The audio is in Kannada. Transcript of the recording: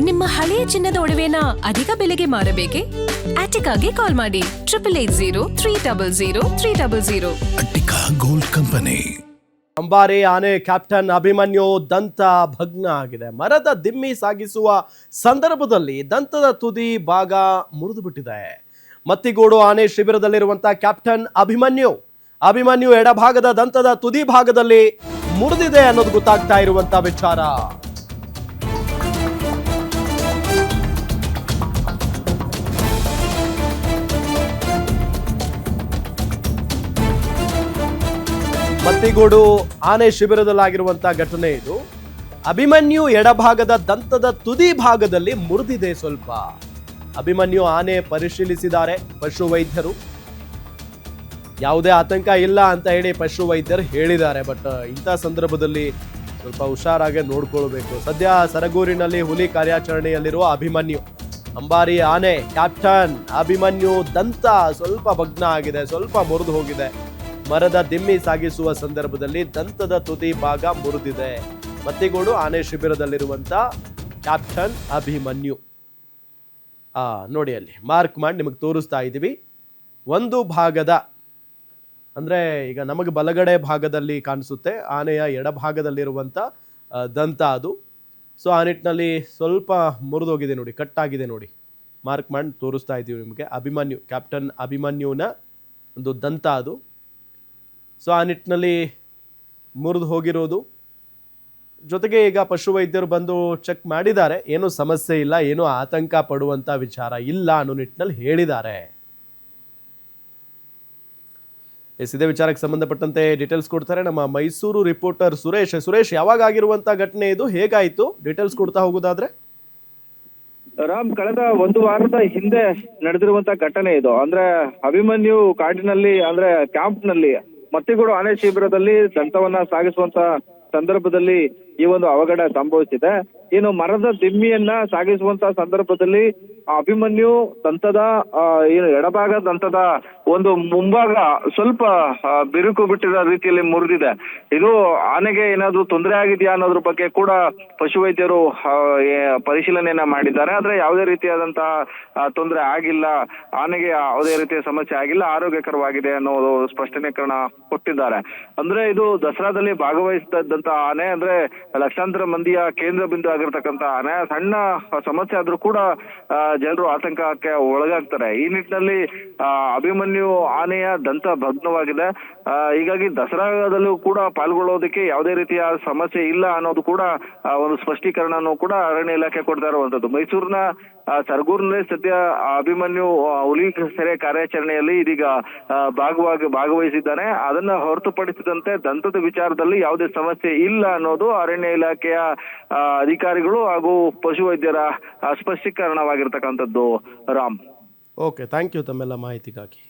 ನಿಮ್ಮ ಹಳೆಯ ಚಿನ್ನದ ಒಡವೆನ ಅಧಿಕ ಬೆಲೆಗೆ ಮಾರಬೇಕೆ? ಆಟಿಕಾಗೆ ಕಾಲ್ ಮಾಡಿ 8880 ಅಟ್ಟಿಕಾ ಗೋಲ್ಡ್ ಕಂಪನಿ. ಅಂಬಾರಿ ಆನೆ ಕ್ಯಾಪ್ಟನ್ ಅಭಿಮನ್ಯು ದಂತ ಭಗ್ನ ಆಗಿದೆ. ಮರದ ದಿಮ್ಮಿ ಸಾಗಿಸುವ ಸಂದರ್ಭದಲ್ಲಿ ದಂತದ ತುದಿ ಭಾಗ ಮುರಿದು ಬಿಟ್ಟಿದೆ. ಮತ್ತಿಗೋಡು ಆನೆ ಶಿಬಿರದಲ್ಲಿರುವಂತಹ ಕ್ಯಾಪ್ಟನ್ ಅಭಿಮನ್ಯು ಎಡಭಾಗದ ದಂತದ ತುದಿ ಭಾಗದಲ್ಲಿ ಮುರಿದಿದೆ ಅನ್ನೋದು ಗೊತ್ತಾಗ್ತಾ ಇರುವಂತ ವಿಚಾರ. ಮತ್ತಿಗೋಡು ಆನೆ ಶಿಬಿರದಲ್ಲಾಗಿರುವಂತಹ ಘಟನೆ ಇದು. ಅಭಿಮನ್ಯು ಎಡಭಾಗದ ದಂತದ ತುದಿ ಭಾಗದಲ್ಲಿ ಮುರಿದಿದೆ ಸ್ವಲ್ಪ. ಅಭಿಮನ್ಯು ಆನೆ ಪರಿಶೀಲಿಸಿದ್ದಾರೆ ಪಶು ವೈದ್ಯರು. ಯಾವುದೇ ಆತಂಕ ಇಲ್ಲ ಅಂತ ಹೇಳಿ ಪಶು ವೈದ್ಯರು ಹೇಳಿದ್ದಾರೆ. ಬಟ್ ಇಂಥ ಸಂದರ್ಭದಲ್ಲಿ ಸ್ವಲ್ಪ ಹುಷಾರಾಗಿ ನೋಡ್ಕೊಳ್ಬೇಕು. ಸದ್ಯ ಸರಗೂರಿನಲ್ಲಿ ಹುಲಿ ಕಾರ್ಯಾಚರಣೆಯಲ್ಲಿರುವ ಅಭಿಮನ್ಯು, ಅಂಬಾರಿ ಆನೆ ಕ್ಯಾಪ್ಟನ್ ಅಭಿಮನ್ಯು ದಂತ ಸ್ವಲ್ಪ ಭಗ್ನ ಆಗಿದೆ, ಸ್ವಲ್ಪ ಮುರಿದು ಹೋಗಿದೆ. ಮರದ ದಿಮ್ಮಿ ಸಾಗಿಸುವ ಸಂದರ್ಭದಲ್ಲಿ ದಂತದ ತುದಿ ಭಾಗ ಮುರಿದಿದೆ. ಮತ್ತಿಗೋಡು ಆನೆ ಶಿಬಿರದಲ್ಲಿರುವಂತ ಕ್ಯಾಪ್ಟನ್ ಅಭಿಮನ್ಯು. ನೋಡಿ ಅಲ್ಲಿ ಮಾರ್ಕ್ ಮಾಡಿ ನಿಮಗೆ ತೋರಿಸ್ತಾ ಇದ್ದೀವಿ. ಒಂದು ಭಾಗದ ಅಂದ್ರೆ ಈಗ ನಮಗೆ ಬಲಗಡೆ ಭಾಗದಲ್ಲಿ ಕಾಣಿಸುತ್ತೆ, ಆನೆಯ ಎಡಭಾಗದಲ್ಲಿರುವಂತ ದಂತ ಅದು. ಸೊ ಆ ನಿಟ್ಟಿನಲ್ಲಿ ಸ್ವಲ್ಪ ಮುರಿದೋಗಿದೆ ನೋಡಿ, ಕಟ್ಟಾಗಿದೆ ನೋಡಿ. ಮಾರ್ಕ್ ಮಾಡಿ ತೋರಿಸ್ತಾ ಇದ್ದೀವಿ ನಿಮಗೆ. ಅಭಿಮನ್ಯು ಕ್ಯಾಪ್ಟನ್ ಅಭಿಮನ್ಯುನ ಒಂದು ದಂತ ಅದು. ಸೊ ಆ ನಿಟ್ಟಿನಲ್ಲಿ ಮುರಿದು ಹೋಗಿರೋದು. ಜೊತೆಗೆ ಈಗ ಪಶುವೈದ್ಯರು ಬಂದು ಚೆಕ್ ಮಾಡಿದ್ದಾರೆ. ಏನೂ ಸಮಸ್ಯೆ ಇಲ್ಲ, ಏನೂ ಆತಂಕ ಪಡುವಂಥ ವಿಚಾರ ಇಲ್ಲ ಅನ್ನೋ ನಿಟ್ಟಿನಲ್ಲಿ ಹೇಳಿದ್ದಾರೆ. ಇದೇ ವಿಚಾರಕ್ಕೆ ಸಂಬಂಧಪಟ್ಟಂತೆ ಡೀಟೇಲ್ಸ್ ಕೊಡ್ತಾರೆ ನಮ್ಮ ಮೈಸೂರು ರಿಪೋರ್ಟರ್ ಸುರೇಶ್. ಯಾವಾಗ ಆಗಿರುವಂಥ ಘಟನೆ ಇದು, ಹೇಗಾಯಿತು ಡೀಟೇಲ್ಸ್ ಕೊಡ್ತಾ ಹೋಗೋದಾದ್ರೆ? ರಾಮ್, ಕಳೆದ ಒಂದು ವಾರದ ಹಿಂದೆ ನಡೆದಿರುವಂತ ಘಟನೆ ಇದು. ಅಂದ್ರೆ ಅಭಿಮನ್ಯು ಕಾಡಿನಲ್ಲಿ ಅಂದ್ರೆ ಕ್ಯಾಂಪ್ ನಲ್ಲಿ ಮತ್ತಿಗೋಡು ಆನೆ ಶಿಬಿರದಲ್ಲಿ ದಂತವನ್ನ ಸಾಗಿಸುವಂತ ಸಂದರ್ಭದಲ್ಲಿ ಈ ಒಂದು ಅವಘಡ ಸಂಭವಿಸಿದೆ. ಏನು ಮರದ ದಿಮ್ಮಿಯನ್ನ ಸಾಗಿಸುವಂತ ಸಂದರ್ಭದಲ್ಲಿ ಅಭಿಮನ್ಯು ದಂತದ ಏನು ಎಡಭಾಗ ದಂತದ ಒಂದು ಮುಂಭಾಗ ಸ್ವಲ್ಪ ಬಿರುಕು ಬಿಟ್ಟಿರೋ ರೀತಿಯಲ್ಲಿ ಮುರಿದಿದೆ. ಇದು ಆನೆಗೆ ಏನಾದ್ರು ತೊಂದರೆ ಆಗಿದೆಯಾ ಅನ್ನೋದ್ರ ಬಗ್ಗೆ ಕೂಡ ಪಶುವೈದ್ಯರು ಪರಿಶೀಲನೆಯನ್ನ ಮಾಡಿದ್ದಾರೆ. ಆದ್ರೆ ಯಾವುದೇ ರೀತಿಯಾದಂತಹ ತೊಂದರೆ ಆಗಿಲ್ಲ, ಆನೆಗೆ ಯಾವುದೇ ರೀತಿಯ ಸಮಸ್ಯೆ ಆಗಿಲ್ಲ, ಆರೋಗ್ಯಕರವಾಗಿದೆ ಅನ್ನೋದು ಸ್ಪಷ್ಟೀಕರಣ ಕೊಟ್ಟಿದ್ದಾರೆ. ಅಂದ್ರೆ ಇದು ದಸರಾದಲ್ಲಿ ಭಾಗವಹಿಸಿದಂತ ಆನೆ, ಅಂದ್ರೆ ಲಕ್ಷಾಂತರ ಮಂದಿಯ ಕೇಂದ್ರ ಬಿಂದು ಆಗಿರ್ತಕ್ಕಂಥ ಆನೆ. ಸಣ್ಣ ಸಮಸ್ಯೆ ಆದ್ರೂ ಕೂಡ ಜನರು ಆತಂಕಕ್ಕೆ ಒಳಗಾಗ್ತಾರೆ. ಈ ನಿಟ್ಟಿನಲ್ಲಿ ಅಭಿಮನ್ಯು ಆನೆಯ ದಂತ ಭಗ್ನವಾಗಿದೆ. ಹೀಗಾಗಿ ದಸರಾದಲ್ಲೂ ಕೂಡ ಪಾಲ್ಗೊಳ್ಳೋದಕ್ಕೆ ಯಾವುದೇ ರೀತಿಯ ಸಮಸ್ಯೆ ಇಲ್ಲ ಅನ್ನೋದು ಕೂಡ ಒಂದು ಸ್ಪಷ್ಟೀಕರಣನೂ ಕೂಡ ಅರಣ್ಯ ಇಲಾಖೆ ಕೊಡ್ತಾ ಇರುವಂತದ್ದು. ಮೈಸೂರಿನ ಸರಗೂರಿನಲ್ಲಿ ಸದ್ಯ ಅಭಿಮನ್ಯು ಹುಲಿ ಸೆರೆ ಕಾರ್ಯಾಚರಣೆಯಲ್ಲಿ ಇದೀಗ ಭಾಗವಹಿಸಿದ್ದಾನೆ. ಅದನ್ನ ಹೊರತುಪಡಿಸಿದಂತೆ ದಂತದ ವಿಚಾರದಲ್ಲಿ ಯಾವುದೇ ಸಮಸ್ಯೆ ಇಲ್ಲ ಅನ್ನೋದು ಅರಣ್ಯ ಇಲಾಖೆಯ ಅಧಿಕಾರಿಗಳು ಹಾಗೂ ಪಶುವೈದ್ಯರ ಸ್ಪಷ್ಟೀಕರಣವಾಗಿರ್ತಕ್ಕಂಥದ್ದು. ರಾಮ್, ಓಕೆ, ಥ್ಯಾಂಕ್ ಯು ತಮ್ಮೆಲ್ಲ ಮಾಹಿತಿಗಾಗಿ.